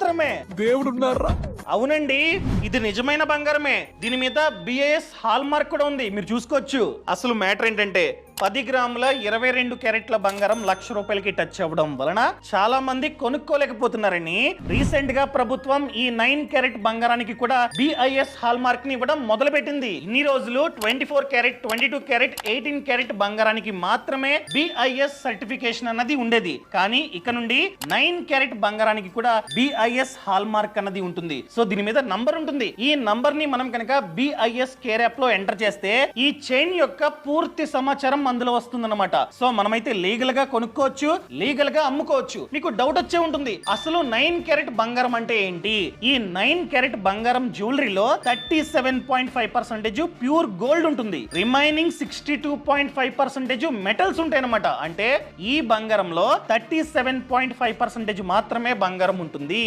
బంగారమే. దేవుడున్నారా? అవునండి, ఇది నిజమైన బంగారమే. దీని మీద BIS హాల్ మార్క్ కూడా ఉంది, మీరు చూసుకోవచ్చు. అసలు మ్యాటర్ ఏంటంటే 10 గ్రాముల 22 క్యారెట్ల బంగారం ₹1,00,000కి టచ్ అవ్వడం వలన చాలా మంది కొనుక్కోలేకపోతున్నారని రీసెంట్ గా ప్రభుత్వం ఈ 9 క్యారెట్ బంగారానికి కూడా BIS హాల్ మార్క్ ని ఇవ్వడం మొదలు పెట్టింది. ఇన్ని రోజులు 24 క్యారెట్, 22 క్యారెట్, 18 క్యారెట్ బంగారానికి మాత్రమే BIS సర్టిఫికేషన్ అన్నది ఉండేది. కానీ ఇక నుండి 9 క్యారెట్ బంగారానికి కూడా BIS హాల్ మార్క్ అన్నది ఉంటుంది. సో దీని మీద నంబర్ ఉంటుంది. ఈ నంబర్ ని మనం కనుక BIS కేర్ యాప్ లో ఎంటర్ చేస్తే ఈ చైన్ యొక్క పూర్తి సమాచారం అందులో వస్తుందన్నమాట. సో మనమైతే లీగల్ గా కొనుక్కోవచ్చు, లీగల్ గా అమ్ముకోవచ్చు. మీకు డౌట్ వచ్చే ఉంటుంది, అసలు 9 క్యారెట్ బంగారం అంటే ఏంటి? ఈ 9 క్యారెట్ బంగారం జ్యువెలరీలో 37.5% ప్యూర్ గోల్డ్ ఉంటుంది. రిమైనింగ్ 62.5% మెటల్స్ ఉంటాయి అన్నమాట. అంటే ఈ బంగారంలో 37.5% మాత్రమే బంగారం ఉంటుంది.